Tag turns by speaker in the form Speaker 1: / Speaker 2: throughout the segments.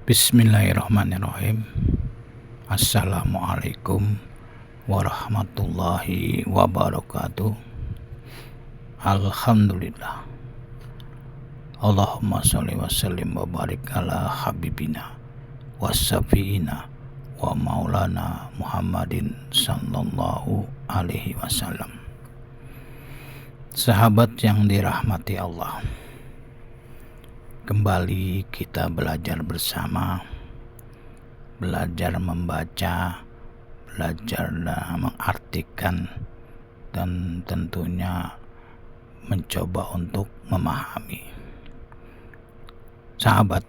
Speaker 1: Bismillahirrahmanirrahim. Assalamualaikum warahmatullahi wabarakatuh. Alhamdulillah. Allahumma sholli wa sallim wa barik ala habibina wassafiina wa maulana Muhammadin sallallahu alaihi wasallam. Sahabat yang dirahmati Allah, kembali kita belajar bersama, belajar membaca, belajar mengartikan, dan tentunya mencoba untuk memahami. Sahabat,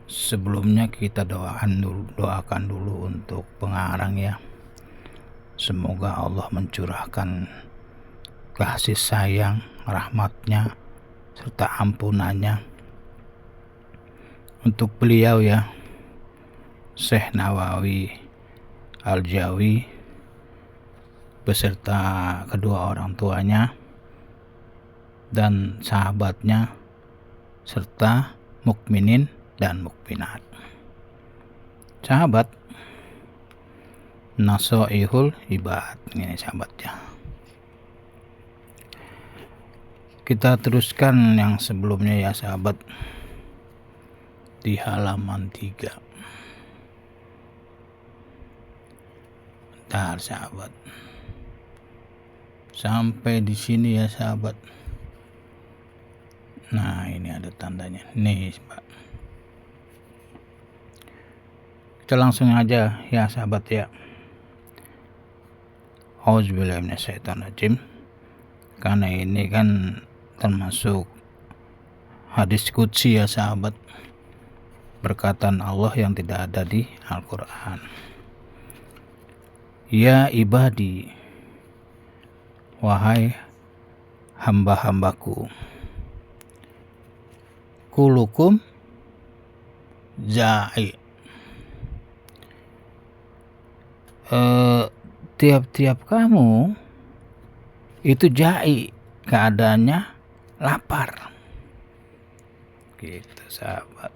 Speaker 1: sebelumnya kita doakan dulu untuk pengarang ya. Semoga Allah mencurahkan kasih sayang, rahmatnya, serta ampunannya untuk beliau ya, Syekh Nawawi Al-Jawi beserta kedua orang tuanya dan sahabatnya serta mukminin dan mukminat. Sahabat, nasoihul ibad ini sahabat ya. Kita teruskan yang sebelumnya ya sahabat, di halaman 3. Bentar sahabat, sampai di sini ya sahabat. Nah, ini ada tandanya nih Pak. Kita langsung aja ya sahabat ya. Auzubillahi minasyaitonirrajim. Karena ini kan termasuk hadis qudsi ya sahabat, perkataan Allah yang tidak ada di Al-Quran. Ya ibadi, wahai hamba-hambaku, kulukum ja'i, tiap-tiap kamu itu ja'i, keadaannya lapar gitu sahabat.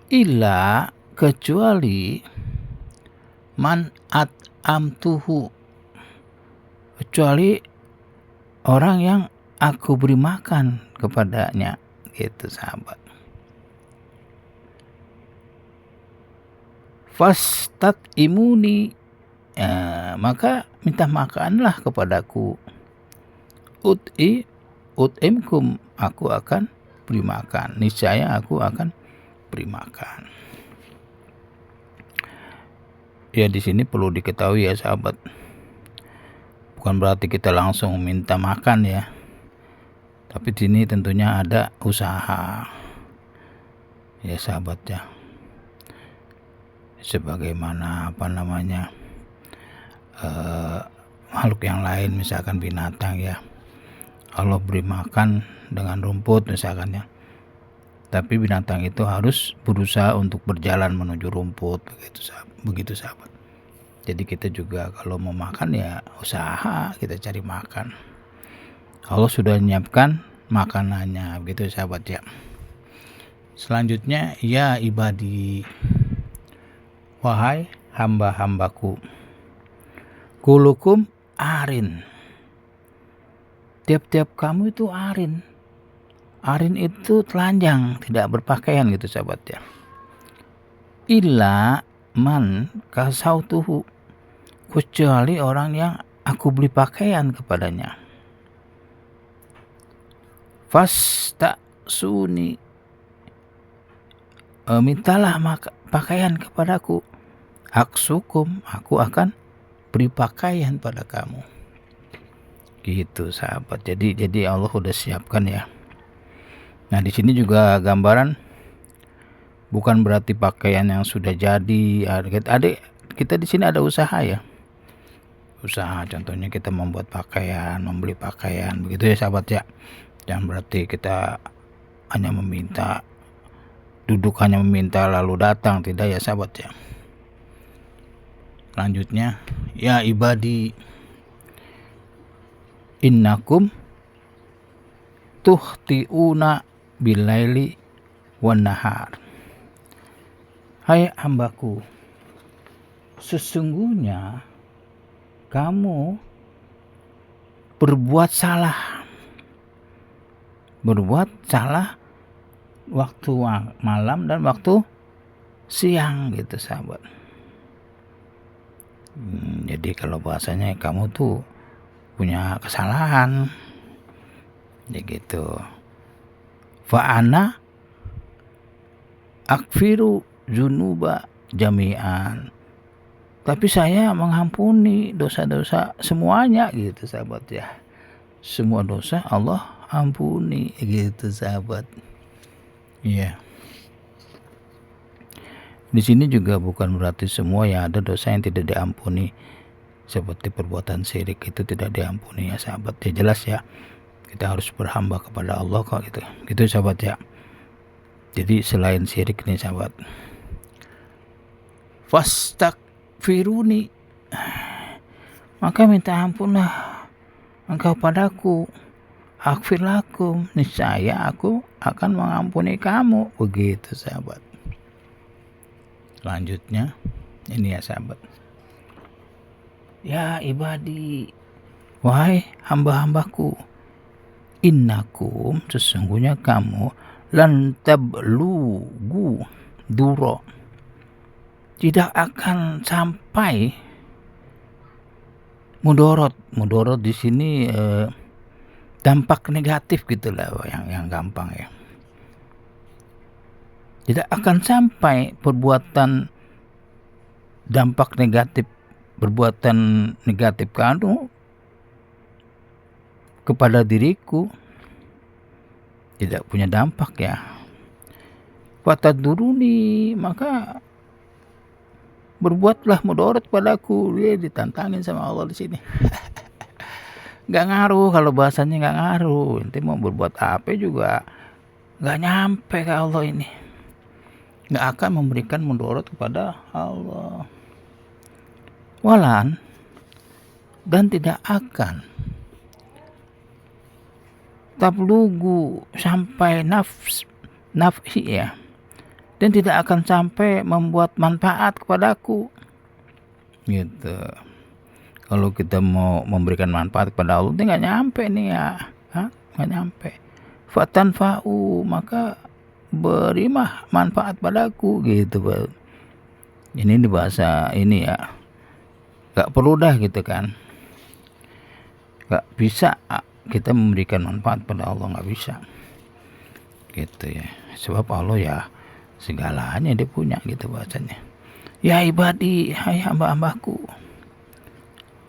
Speaker 1: Illa, kecuali man at'amtuhu, kecuali orang yang aku beri makan kepadanya gitu sahabat. Fastat imuni, maka minta makanlah kepadaku. Ut'imkum, aku akan beri makan. Niscaya aku akan beri makan. Ya, di sini perlu diketahui ya sahabat, bukan berarti kita langsung minta makan ya. Tapi di sini tentunya ada usaha ya sahabat ya. Sebagaimana makhluk yang lain, misalkan binatang ya, Allah beri makan dengan rumput misalkan ya, tapi binatang itu harus berusaha untuk berjalan menuju rumput, begitu sahabat. Jadi kita juga kalau mau makan ya usaha kita cari makan. Allah sudah menyiapkan makanannya, begitu sahabat ya. Selanjutnya, ya ibadi, wahai hamba-hambaku, kulukum arin, tiap-tiap kamu itu arin. Arin itu telanjang, tidak berpakaian gitu sahabat ya. Illa man kasautuhu, kecuali orang yang aku beli pakaian kepadanya. Fasta suni, mintalah pakaian kepadaku. Aksukum, aku akan beri pakaian pada kamu. Gitu sahabat. Jadi Allah udah siapkan ya. Nah, di sini juga gambaran, bukan berarti pakaian yang sudah jadi. Kita di sini ada usaha ya. Usaha, contohnya kita membuat pakaian, membeli pakaian, begitu ya sahabat ya. Jangan berarti kita hanya meminta, duduk hanya meminta lalu datang, tidak ya sahabat ya. Selanjutnya, ya ibadi, innakum tuhtiuna bilaili wan nahar. Hai hambaku, sesungguhnya kamu berbuat salah waktu malam dan waktu siang gitu sahabat. Jadi kalau bahasanya kamu tuh punya kesalahan ya gitu. Fa'ana akfiru junuba jami'an, tapi saya mengampuni dosa-dosa semuanya gitu sahabat ya. Semua dosa Allah ampuni gitu sahabat. Iya. Di sini juga bukan berarti semua ya ada dosa yang tidak diampuni, seperti perbuatan syirik itu tidak diampuni ya sahabat. Ya jelas ya, kita harus berhamba kepada Allah kok gitu sahabat ya. Jadi selain syirik nih sahabat, fastakfiruni, maka minta ampunlah engkau padaku, aghfir lakum, niscaya aku akan mengampuni kamu. Begitu sahabat. Selanjutnya ini ya sahabat, ya ibadi, wahai hamba-hambaku, innakum, sesungguhnya kamu, lan tablugu duro, tidak akan sampai mudorot di sini dampak negatif gitulah yang gampang ya. Tidak akan sampai perbuatan negatif kamu kepada diriku, tidak punya dampak ya. Fataduruni, maka berbuatlah mudorot padaku. Dia ditantangin sama Allah di sini. Nggak ngaruh, kalau bahasanya nggak ngaruh. Nanti mau berbuat apa juga nggak nyampe ke Allah ini. Nggak akan memberikan mudorot kepada Allah. Walan, dan tidak akan tablugu, sampai nafsi ya, dan tidak akan sampai membuat manfaat kepadaku gitu. Kalau kita mau memberikan manfaat kepada Allah, itu nggak nyampe nih ya, nggak nyampe. Fatanfa'u, maka berimah manfaat padaku gitu. Ini di bahasa ini ya, nggak perlu dah gitu kan, nggak bisa kita memberikan manfaat pada Allah, nggak bisa gitu ya, sebab Allah ya segalanya dia punya gitu bahasanya. Ya ibadi, hai hamba-hambaku,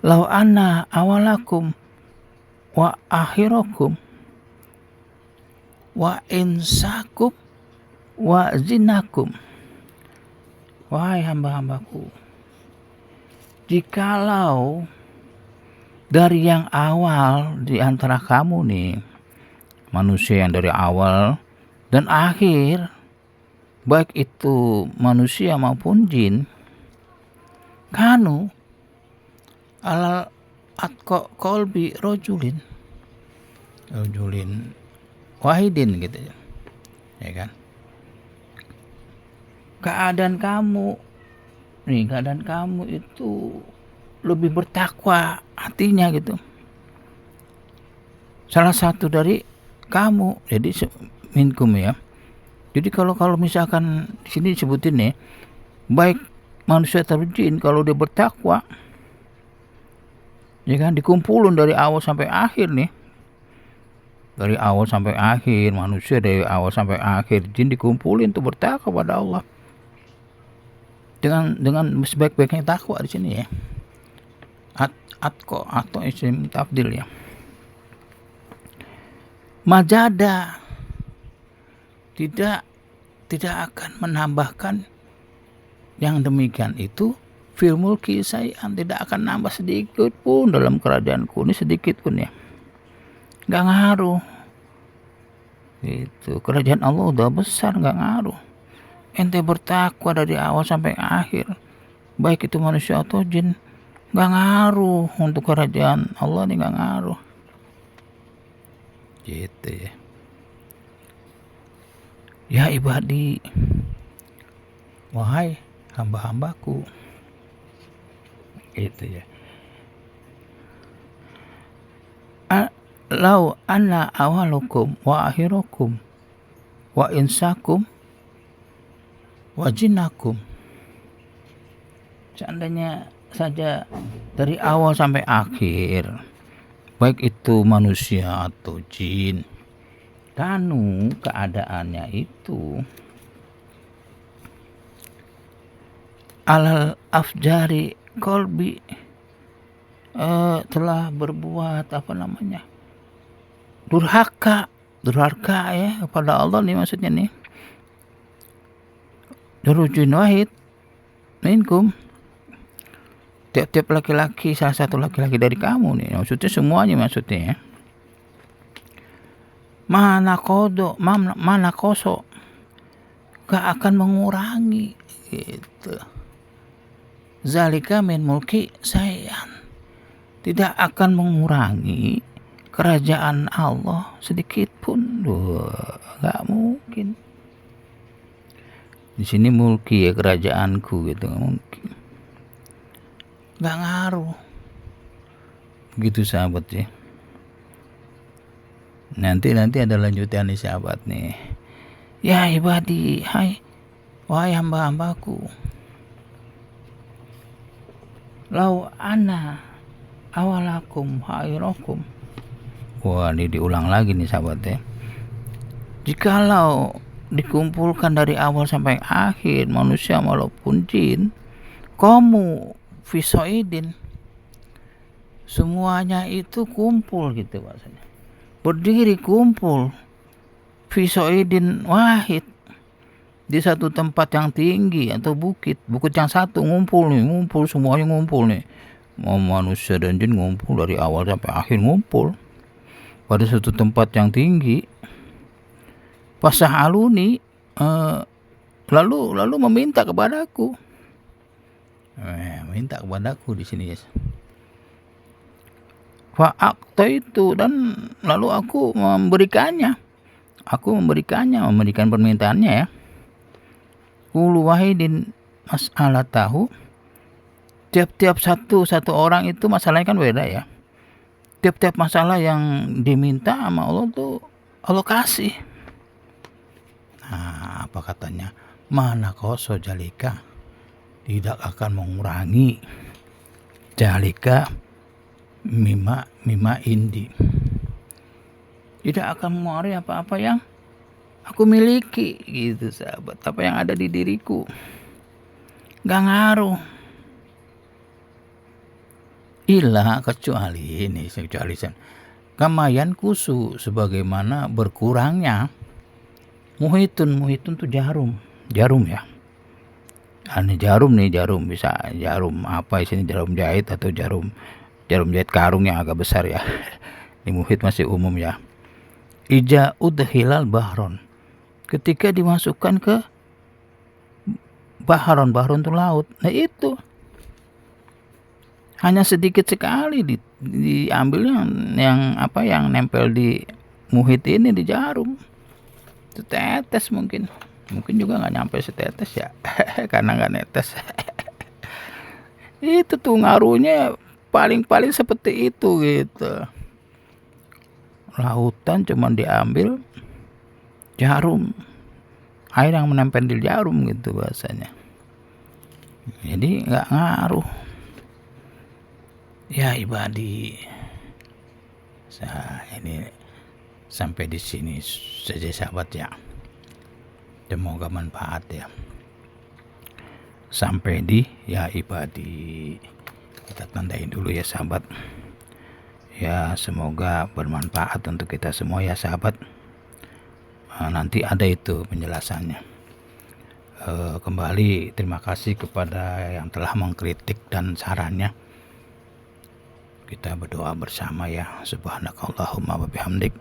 Speaker 1: lau anna awalakum wa akhirakum wa insakum wa zinakum, wahai hamba-hambaku, jikalau dari yang awal di antara kamu nih, manusia yang dari awal dan akhir, baik itu manusia maupun jin, kanu alal atqa qalbi rojulin wahidin gitu ya kan. Keadaan kamu itu lebih bertakwa hatinya gitu, salah satu dari kamu, jadi minkum ya. Jadi kalau misalkan di sini disebutin nih, baik manusia atau jin, kalau dia bertakwa ya kan, dikumpulin dari awal sampai akhir nih, dari awal sampai akhir, manusia dari awal sampai akhir, jin dikumpulin tuh bertakwa pada Allah dengan sebaik-baiknya takwa di sini ya. Atko atau isim tafdil ya. Majada, tidak akan menambahkan yang demikian itu fil mulki sayan, tidak akan nambah sedikit pun dalam kerajaanku ini, sedikit pun ya, nggak ngaruh itu. Kerajaan Allah udah besar, nggak ngaruh. Ente bertakwa dari awal sampai akhir, baik itu manusia atau jin, nggak ngaruh untuk kerajaan Allah ini, nggak ngaruh gitu ya. Ya ibadi, wahai hamba-hambaku, itu ya. Lau anna awalukum wa akhirukum wa insakum wa jinnakum, seandainya saja dari awal sampai akhir, baik itu manusia atau jin, kanu keadaannya itu alal afjari kolbi, telah berbuat durhaka ya kepada Allah nih, maksudnya nih durujun wahid minkum, tiap-tiap laki-laki, salah satu laki-laki dari kamu nih, maksudnya semuanya, maksudnya ya. Mana koso gak akan mengurangi gitu. Zalika min mulki sayyan, tidak akan mengurangi kerajaan Allah sedikit pun. Gak mungkin. Di sini mulki ya, kerajaanku gitu, gak mungkin. Gak ngaruh. Begitu sahabat ya. Nanti ada lanjutan nih sahabat nih. Ya ibadi, wahai hamba-hambaku, lau ana awalakum hairakum. Wah, ini diulang lagi nih sahabat ya. Jikalau dikumpulkan dari awal sampai akhir, manusia maupun jin, kamu fisoidin, semuanya itu kumpul gitu bahasanya, berdiri kumpul fisoidin wahid, di satu tempat yang tinggi atau bukit yang satu, ngumpul semuanya ngumpul nih, mau manusia dan jin ngumpul dari awal sampai akhir, ngumpul pada satu tempat yang tinggi. Fasahaluni, lalu meminta kepadaku, di sini ya. Fa'aqtaitu, dan lalu aku memberikan permintaannya ya. Kullu wahidin mas'alatahu, tiap-tiap satu orang itu masalahnya kan beda ya. Tiap-tiap masalah yang diminta sama Allah tuh Allah kasih. Nah, apa katanya? Mana koso jalika, tidak akan mengurangi jalika mima indi, tidak akan mengurangi apa-apa yang aku miliki gitu sahabat, apa yang ada di diriku gak ngaruh. Illa, kecuali kamayan kusu, sebagaimana berkurangnya muhitun tuh jarum ya. Ini jarum bisa jarum apa sini, jarum jahit atau jarum jahit karung yang agak besar ya. Di muhit masih umum ya. Ija udhilal bahron, ketika dimasukkan ke bahron itu laut. Nah itu hanya sedikit sekali diambil yang nempel di muhit ini, di jarum setetes, mungkin juga nggak nyampe setetes ya. Karena nggak netes. Itu tuh ngaruhnya paling seperti itu gitu. Lautan cuman diambil jarum, air yang menempel di jarum gitu bahasanya. Jadi nggak ngaruh. Ya ibadi, ini sampai di sini saja sahabat ya. Semoga manfaat ya. Sampai di ya ibadi, kita tandain dulu ya sahabat. Ya semoga bermanfaat untuk kita semua ya sahabat. Nanti ada itu penjelasannya. Kembali terima kasih kepada yang telah mengkritik dan sarannya. Kita berdoa bersama ya. Subhanakallahumma wa bihamdik,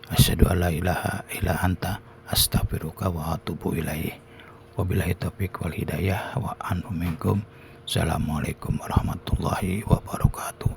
Speaker 1: asyhadu an la ilaha illa anta, astaghfiruka wa atubu ilaih. Wabillahi taufiq wal hidayah wa anhum minkum. Assalamualaikum warahmatullahi wabarakatuh.